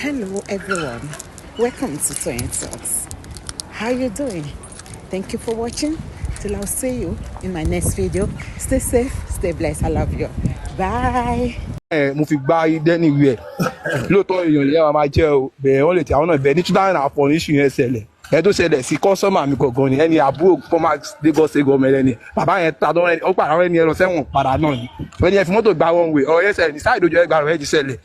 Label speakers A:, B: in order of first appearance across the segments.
A: Hello everyone, welcome to Toyeen Talks. How you doing? Thank you for watching. Till I'll see you in my next video. Stay safe, stay blessed. I love you. Bye.
B: Mo fi gbá idẹ níwèé lóòótọ́ èèyàn lè máa jẹ́ o bẹ̀rẹ̀ wọ́n lè ti àwọn náà bẹ̀rẹ̀ ní 2004 ní ìṣù yẹn ṣẹlẹ̀ ẹ̀ tó ṣẹlẹ̀ sí kọ́sọ́mà mi gangan ni ẹni àbúrò former Lagos State government ẹni bàbá yẹn ta dán ẹni ó pàdé àwọn ẹni ẹlọ sẹ́wọ̀n padà náà ni wọ́n ní ẹ fi mọ́tò gba wọn wè ọ̀rọ̀ yẹn ṣẹlẹ̀ ní sáà ìdójú ẹgbàá rẹ̀ ti ṣẹlẹ̀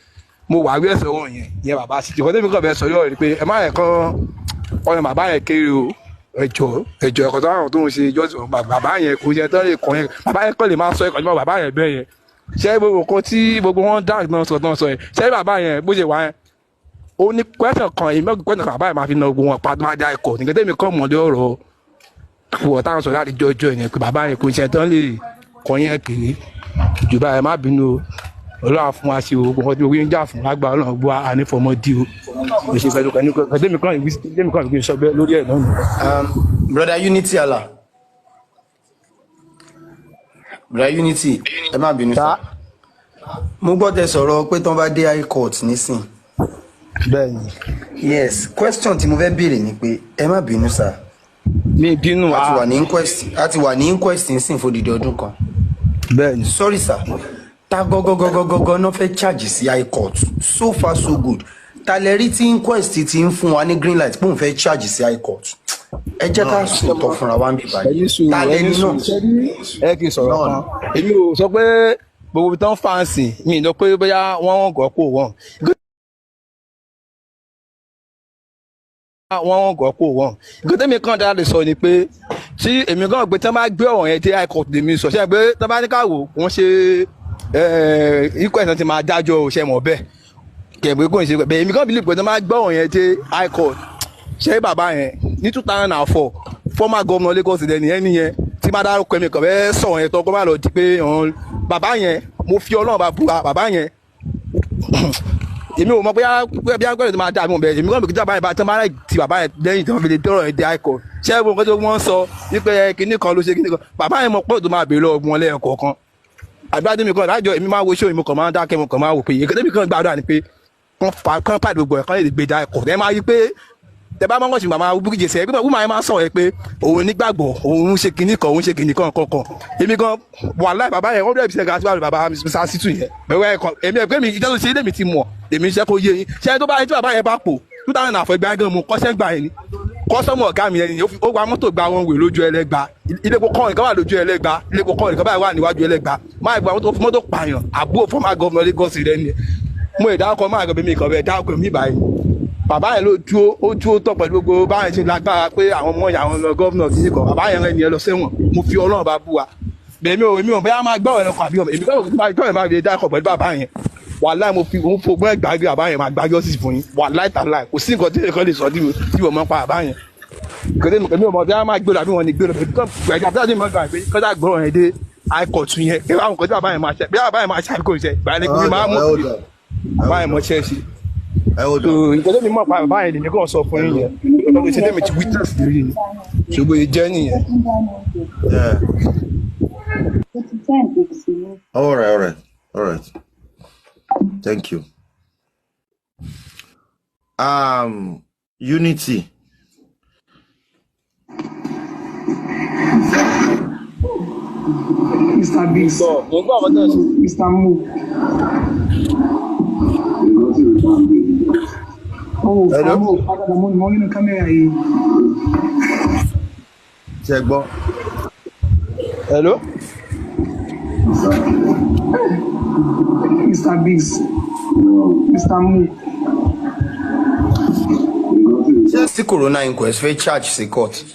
B: mo wà rí ẹ̀sọ̀ wọn yẹn bàbá sì jẹ́ kọ́tẹ́mi kọ̀ bẹ́ẹ̀ sọ yọ̀ rí pé ẹ má yẹn kán ọ̀nà bàbá yẹn kéré o ẹjọ ẹ̀kọ́ tó àwọn tó ń ṣe ìjọsìn bàbá yẹn kò yẹ tán lè kọ́ yẹn bàbá yẹn kọ́ lè máa sọ ẹ̀kọ́ nípa bàbá yẹn bẹ́ẹ̀ yẹn ṣé gbogbo nǹkan tí gbogbo wọn dá náà sọ yẹn ṣé bàbá yẹn bó ṣe wà yẹn ó ní kwẹ́sàn kan èyí mẹ́gbẹ́ kwẹ́sàn bàbá yẹn máa fi na gbogbo wọn pàtó máa dá ẹ̀kọ́ nígbà tẹ́mi kọ́ mọ̀lẹ́ ọ̀rọ̀ wọ̀ táwọn sọ láti jọjọ yẹn pé bàbá yẹn kò ṣe tán lè kọ́ yẹn kéré jù báyẹn má bínú Ọlọ́run fún wa ṣe o gbogbo ọdún orí ń jà fún lágbà Ọlọ́run gbọ́ ànífọmọdé o kò ṣe fẹ́ẹ́ lókàn tẹ́mi kan ìgbé sọ bẹ́ẹ̀ lórí ẹ̀ náà.
C: Brother Unity Allah. Brother Unity, ẹ má bínú sá. Mo gbọ́ tẹ́ sọ̀rọ̀ pé tán bá dé high court nísìn.
B: Bẹ́ẹ̀ni.
C: Yes, question tí mo fẹ́ béèrè ni pé ẹ má bínú sá.
B: Mi bínú
C: a ti wà ní inquest nísìn fún odidi ọdún kan.
B: Bẹ́ẹ̀ni.
C: Sorry sir. Ta gọgọgọgọgọ náà fẹ́ charge sí high court. So far so good. Ta lẹ rí tí inquest ti ń fún wa ní green light pé òun fẹ́ charge sí high court. Ẹ jẹ́ ká sọ̀tọ̀ fúnra wa ń bì báyìí. Ta lẹ ní náà.
B: Ẹ kì í sọ̀rọ̀ kan. Èmi ò sọ pé gbogbo ibi tán fáǹsì mi lọ pé bóyá wọ́n gọ̀ kó wọ́n. Wọ́n gọ̀ kó wọ́n. Nǹkan tẹ́mi kan dára lè sọ ni pé tí èmi kan gbé tán bá gbé ọ̀rọ̀ yẹn dé high court lèmi sọ ṣé pé tán bá ní káwò wọ́n ṣe ikú ẹ̀sán ti máa dájọ́ òṣè mọ̀ bẹ́ẹ̀ kẹ̀gbẹ́ kò ń ṣe bẹ́ẹ̀ èmi kan believe pé tán bá gbé ọ̀rọ̀ yẹn dé high court ṣé bàbá yẹn ní 2004 former governor Lagos State ẹni yẹn tí má dárúkọ ẹ̀mí kan bẹ́ẹ̀ sọ̀rọ̀ yẹn tó kó má lọ di pé bàbá yẹn mo fi Ọlọ́run bá búra bàbá yẹn èmi ò mọ̀ bí agbẹ́rẹ́ tó máa dà mí bẹ́ẹ̀ èmi kàn bí kíjà báyìí bá tán bá ti bàbá yẹn lẹ́yìn tí wọ́n fi lè dọ́rọ̀ yẹn dé high court ṣé gbogbo nǹkan tó wọ́n sọ wípé kinní kan ló ṣe kinní kan bàbá yẹn mọ̀ pọ̀ tó máa bèèrè lọ́wọ́ wọn lẹ́yìn kọ̀ọ̀kan àgbàdo mi kan lájọ èmi máa wo ṣó mi kàn máa ń dákẹ́ mo kàn máa wò pé èkó tẹ́mi kan gbàdúrà ni pé kán pàdé gbogbo ẹ̀ kán lè gbé dá ẹ̀kọ́ ẹ máa rí pé tẹ bá mọ́ngàn sí màmá búkìjì sẹ́yìn pé wúmọ̀ ẹ máa sọ̀rọ̀ ẹ pé òun nígbàgbọ́ òun ṣe kinní kan òun ṣe kinní kan kankan èmi gan wà láì bàbá yẹn 100% gàtí wà bàbá Mr. Situ yẹn bẹ̀rẹ̀ ẹ̀kan èmi ẹ̀ pé mi ìjẹ́ tó ṣe lèmi ti mọ̀ èmi iṣẹ́ kó yé yín ṣé tó bá yẹn tí bàbá yẹn bá pò 2004 ẹgbẹ́ gan mo kọ́ṣẹ́ gbà yẹn ni kọ́sọ́mù ọ̀gá mi yẹn ni ó wa mọ́tò gba wọn wè lójú ẹlẹ́gba ilé epo kọ́ọ̀rìn kan wà lójú ẹlẹ́gba ilé epo kọ́ọ̀rìn kan báyìí wà níwájú ẹlẹ́gba máa gba mọ́tò pààyàn àbúrò former governor Lagos rẹ ni mo ìdáwọ́kọ máa gbẹ mi kàn bẹ́ẹ̀ dáwọ́kọ mi báyìí bàbá yẹn ló dúró tọ̀ pẹ̀lú gbogbo báyìí ti lágbára pé àwọn ọmọ ìyá wọn lọ gọ́vnọ̀ kìíní kan bàbá yẹn rẹ̀ ni ẹ lọ sẹ́wọ̀n mo fi Ọlọ́run bá bú wa èmi ò bẹ́ẹ̀ máa gbọ́ ọ̀rẹ́ kan àbí ọmọ èmi gbọ́ máa fi dákọ̀ pẹ̀lú bàbá yẹn wàláì mo fi òun fogbọ́n ẹgbàgbé bàbá yẹn máa gbájọ́ sí fún yín wàláì tàláì kò sí nǹkan tí èèyàn lè sọ tí wọ́n mọ́ pa bàbá yẹn kòtẹ́ èmi ò mọ̀ bí wọ́n máa gbèrò àbí wọ́n ní gbèrò gbẹ̀gbẹ̀ àbí àti mọ́gbà pé kọ́jà gbọ́rọ̀ yẹn dé àìkọ̀tún yẹn kí wọ́n kọjá bàbá yẹn máa ṣe bí bàbá yẹn máa ṣe àbíkò ṣe ìgbàlẹ̀ kí wọ́n máa mú bàbá yẹn mọ̀ ṣe sí ìgbàlẹ̀ mi mọ̀ pa bàbá yẹn nìkan kàn sọ fún yín yẹn lọ́dún ṣe tẹ́mi ti witness lórí ni ṣùgbọ́n ìjẹ́ nìyẹn.
D: All right. Thank you. Unity.
E: Mr. Biggs. Mr. Mo. Oh,
D: hello.
E: Mo nínú kámẹ́rà yìí.
D: Ṣé gbọ́?
B: Hello.
E: Mr. Biggs. Mr. Mo.
C: Tí corona inquest fẹ́ charge sí court.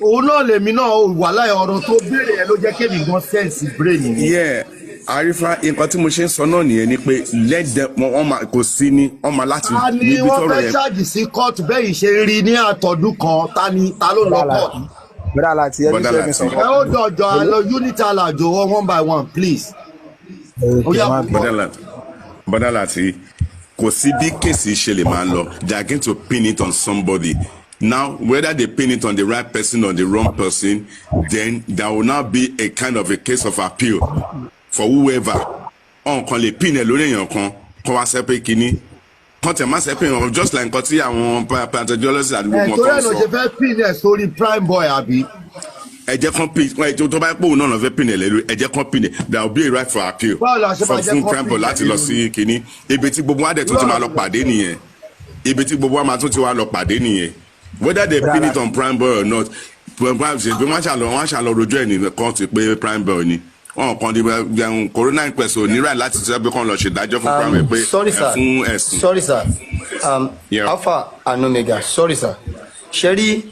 D: Òun náà lèmi náà wà láì ọ̀rọ̀ tó béèrè ẹ ló jẹ́ kémi gan sense brain ni.
F: Yeah, àrífà nǹkan tí mo ṣe ń sọ náà nìyẹn ni pé lẹ́dẹ̀ wọn máa kò sí ní wọn máa láti
D: níbi tọrọ yẹn. Wọ́n fẹ́ charge sí court bẹ́ẹ̀ yìí ṣe rí ní àtọ̀dún kan ta ló lọ court.
B: Bọ́dà láti ẹni ṣe mi sọ.
D: Ẹ ó dọ̀jọ́ àlọ́ unity alájò one by one please.
F: Bọ́dà láti kò sí bí kéèsì ṣe lè máa lọ they are going to pin it on somebody. Now, whether they pin it on the right person or the wrong person, then there will now be a kind of a case of appeal for whoever. On kan lè pin ẹ lórí èèyàn kan kó wá sẹ́ pé kíní content má ṣe pin wọn just like nǹkan tí àwọn paleontologists àdúgbò wọn
D: torí
F: kan
D: ẹ̀ ló
F: sọ.
D: ṣe fẹ́ pin ẹ̀ sórí prime boy àbí.
F: ẹ jẹ́ kán pin tó bá pòun náà fẹ́ pin ẹ̀ lẹ́nu ẹ jẹ́ kán pin ẹ̀ there will be a right for appeal fún prime boy láti lọ sí kínní ibi tí gbogbo wa dẹ̀ tó ti máa lọ pàdé nìyẹn ibi tí gbogbo wa máa tún ti wá lọ pàdé nìyẹn whether they pin it on prime boy or not prime ṣe pé wọ́n ṣàlọ́ rojọ́ ẹ̀ ní kóòtù pé prime boy ni wọn kàn di corona inquest ò ní right láti sọ pé kàn lọ ṣèdájọ́ fún prime pé fún ẹ̀sùn.
C: Sorry sir, Alpha and Omega, sorry sir. Sherry,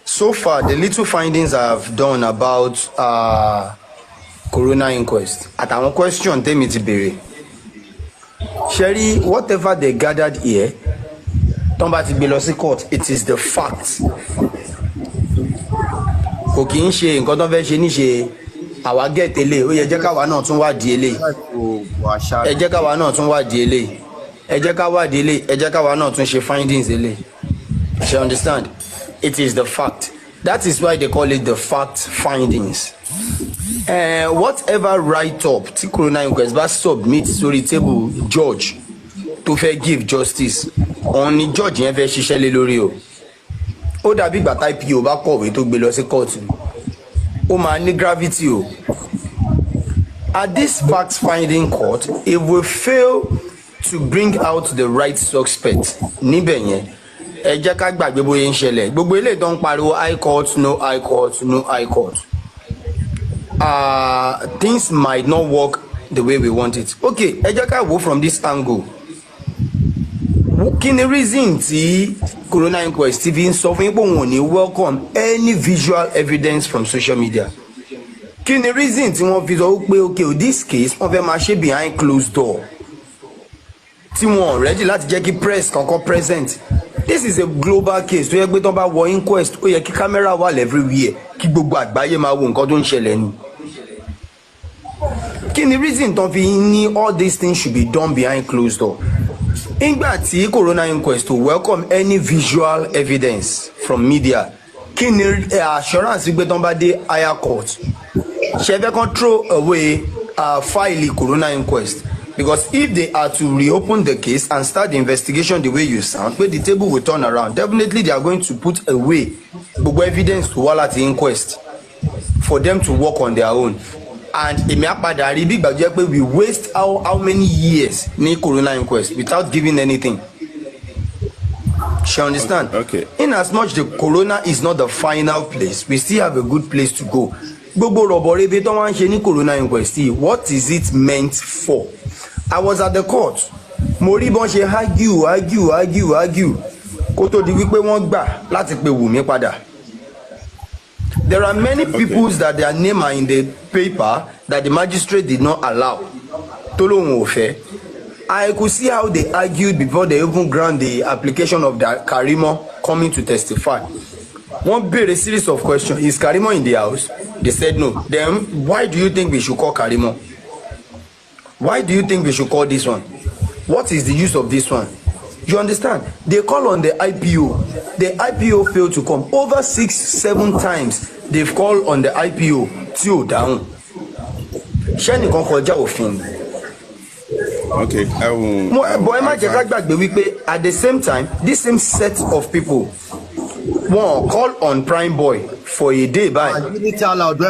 C: so far the little findings I have done about corona inquest àtàwọn question tèmi ti béèrè. Sherry, whatever they gathered here, tọ́n bá ti gbé lọ sí court, it is the fact. Kò kì í ṣe nǹkan tó fẹ́ ṣe níṣe àwa gẹ̀tẹ̀lé ó yẹ jẹ́ káwa náà tún wádìí eléyìí ẹ jẹ́ káwa náà tún wádìí eléyìí ẹ jẹ́ ká wádìí eléyìí ẹ jẹ́ káwa náà tún ṣe findings eléyìí you understand it is the fact that is why they call it the fact findings whatever write up tí corona inquest bá submit sórí table judge tó fẹ́ give justice òun ni judge yẹn fẹ́ ṣiṣẹ́ lé lórí o ó dàbí ìgbà tí IPO bá kọ̀wé tó gbé lọ sí kóòtù ó máa ní gravity o. At this fact finding court, if we fail to bring out the right suspect níbẹ̀ yẹn ẹ jẹ́ ká gbàgbé bóyá ń ṣẹlẹ̀ gbogbo eléyìí tó ń pariwo high court no high court no high court things might not work the way we want it. Okay, ẹ jẹ́ ká wo from this angle. Kí ni reason tí corona inquest ti fi ń sọ fún yín pé òun ò ní welcome any visual evidence from social media? Kí ni reason tí wọ́n fi sọ pé okay this case wọ́n fẹ́ máa ṣe behind closed door tí wọ́n ready láti jẹ́ kí press kankan present? This is a global case tó yẹ pé tó bá wọ inquest ó yẹ kí camera wà everywhere kí gbogbo àgbáyé máa wo nǹkan tó ń ṣẹlẹ̀ ni. Kí ni reason tó fi ní all these things should be done behind closed door? Ìgbà tí corona inquest to welcome any visual evidence from media kí ni assurance gbé tán bá dé higher court ṣe fẹ́ kàn throw away file corona inquest because if they are to reopen the case and start the investigation the way you sound where the table will turn around definitely they are going to put away gbogbo evidence to wala the inquest for them to work on their own and èmi àpàdà rí bí gbàgbé pé we waste how many years ní corona inquest without giving anything. She understand?
F: Okay.
C: In as much the corona is not the final place, we still have a good place to go. Gbogbo rọ̀bọ̀rẹ́bẹ̀ tó wá ń ṣe ní corona inquest yìí, what is it meant for? I was at the court. Mo rí bọ́n ṣe argue kó tó di wípé wọ́n gbà láti pe Wùmí padà. There are many people that their name are in the paper that the magistrate did not allow. Tó lóun ò fẹ́. I could see how they argued before they even grant the application of the Karimo coming to testify. One very series of questions. Is Karimo in the house? They said no. Then why do you think we should call Karimo? Why do you think we should call this one? What is the use of this one? You understand? They call on the IPO. The IPO failed to come. Over 6-7 times they've called on the IPO. Tí ò dáhùn. Ṣé nìkan kọjá òfin?
F: Okay.
C: Boy, má jẹ́ ká gbàgbé wípé at the same time this same set of people wọ́n call on Prime Boy for a day by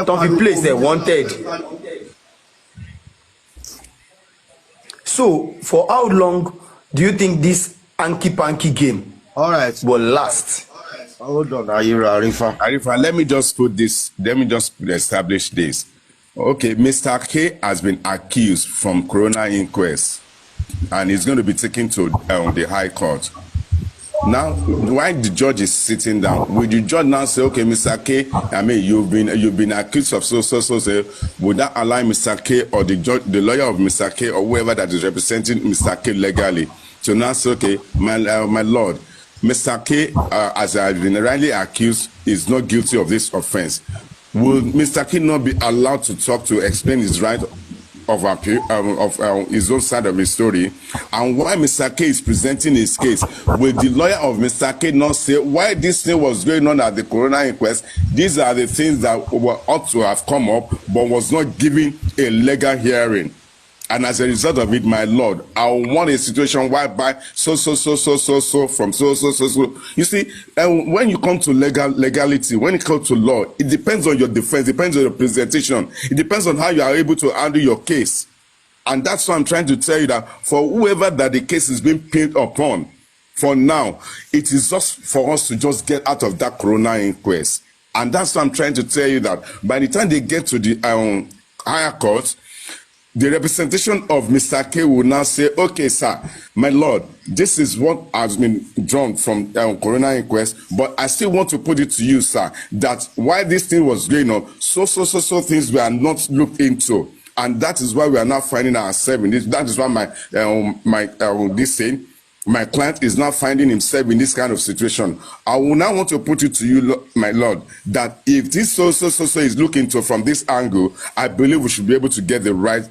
C: tó fi place there wanted. So for how long do you think this hanky-panky game will last?
D: Hold on, Arifa.
F: Arifa, let me just establish this. Okay, Mr. K has been accused from corona inquest and he's going to be taken to the High Court. Now, while the judge is sitting down, will the judge now say, okay, Mr. K, I mean, you've been accused of so, would that allow Mr. K or the lawyer of Mr. K or whoever that is representing Mr. K legally to now say, okay, my lord, Mr. K, as has been rightly accused, is not guilty of this offense. Will Mr. K not be allowed to talk to explain his right of his own side of his story? And why Mr. K is presenting his case, will the lawyer of Mr. K not say why this thing was going on at the corona inquest? These are the things that ought to have come up but was not given a legal hearing. And as a result of it, my Lord, I want a situation whereby so from so. You see, when you come to legality, when it comes to law, it depends on your defense, depends on your presentation, it depends on how you are able to handle your case. And that's why I'm trying to tell you that for whoever that the case is being pinned upon, for now, it is just for us to just get out of that corona inquest. And that's why I'm trying to tell you that by the time they get to the higher court, the representation of Mr. K will now say, okay, sir, my lord, this is what has been drawn from corona inquest, but I still want to put it to you, sir, that while this thing was going on, so things were not looked into. And that is why we are now finding ourselves in this. That is why my client is now finding himself in this kind of situation. I will now want to put it to you, my lord, that if this so is looking to from this angle, I believe we should be able to get the right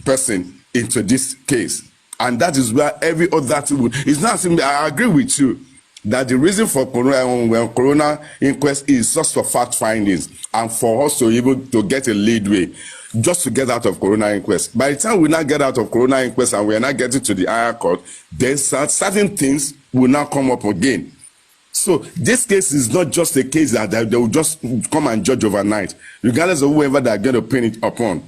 F: person into this case. And that is where every other thing would. It's not. I agree with you that the reason for corona inquest is just for fact findings and for us to be able to get a leadway just to get out of corona inquest. By the time we now get out of corona inquest and we are not getting to the higher court, then certain things will now come up again. So this case is not just a case that they will just come and judge overnight, regardless of whoever they are going to pin it upon.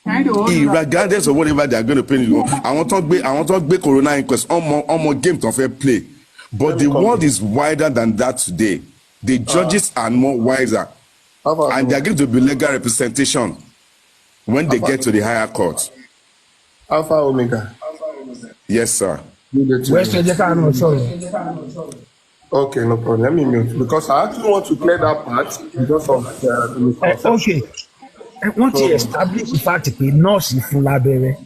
F: Regardless of whatever they are going to pin it on. I want to be corona inquest on more game to fair play. But the world is wider than that today. The judges are more wiser. And they are going to be legal representation when they get to the higher court.
G: Alpha Omega.
F: Yes, sir.
G: Okay, no problem. Let me mute because I actually want to clear that part because of
H: okay. I want to establish the fact that nurse fún lábẹ́rẹ́.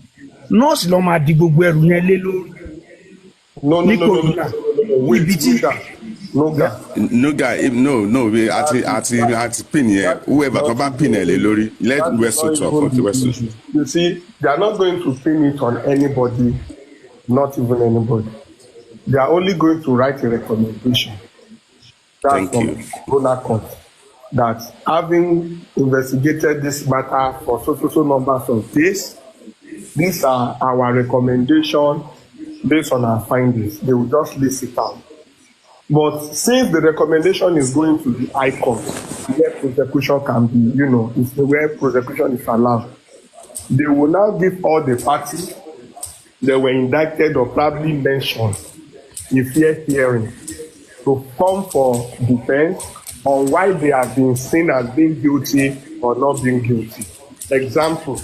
H: Nurse ló máa di gbogbo ẹrù yẹn lé lórí.
G: No. Wait, no
F: àti pin here. Whoever come back pin lórí. Let Westo talk.
G: You see, they are not going to pin it on anybody, not even anybody. They are only going to write a recommendation. That's from Corona Court that having investigated this matter for so numbers of days, these are our recommendations based on our findings. They will just list it out. But since the recommendation is going to the High Court, where prosecution can be, it's where prosecution is allowed, they will now give all the parties that were indicted or probably mentioned in fair hearing to come for defense on why they have been seen as being guilty or not being guilty. Example,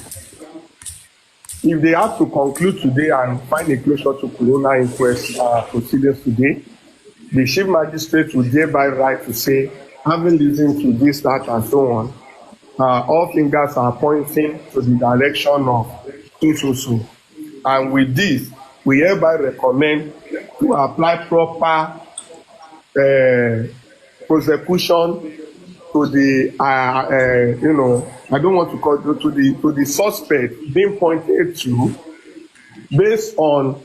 G: if they have to conclude today and find a closure to corona inquest proceedings today, the chief magistrate will thereby right to say, having listened to this, that, and so on, all fingers are pointing to the direction of so. And with this, we hereby recommend to apply proper prosecution to the, I don't want to call it to the suspect being pointed to based on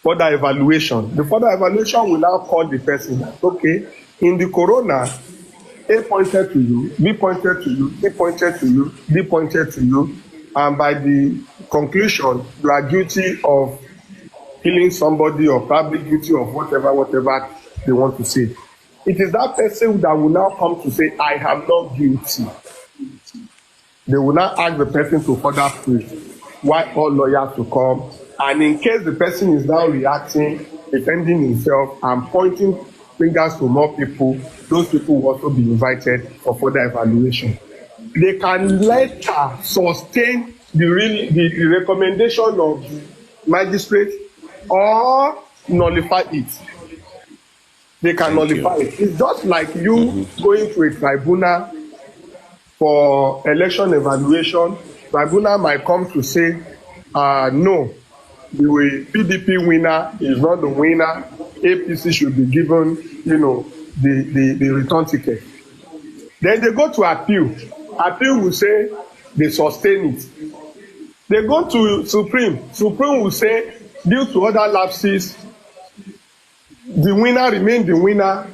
G: further evaluation. The further evaluation will now call the person, okay, in the corona, A pointed to you, B pointed to you, C pointed to you, D pointed to you, and by the conclusion, you are guilty of killing somebody or probably guilty of whatever they want to say. It is that person that will now come to say, I am not guilty. They will now ask the person to further prove why all lawyers to come. And in case the person is now reacting, defending himself, and pointing fingers to more people, those people will also be invited for further evaluation. They can later sustain the recommendation of the magistrate or nullify it. They can nullify it. It's just like you going to a tribunal for election evaluation. Tribunal might come to say, no, the PDP winner is not the winner. APC should be given, the return ticket. Then they go to appeal. Appeal will say they sustain it. They go to Supreme. Supreme will say, due to other lapses, the winner remain the winner.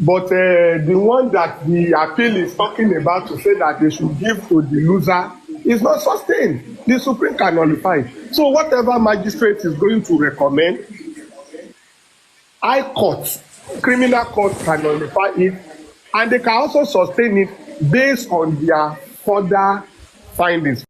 G: But the one that the appeal is talking about to say that they should give to the loser is not sustained. The Supreme can nullify it. So whatever magistrate is going to recommend, High Court, criminal court can nullify it, and they can also sustain it based on their further findings.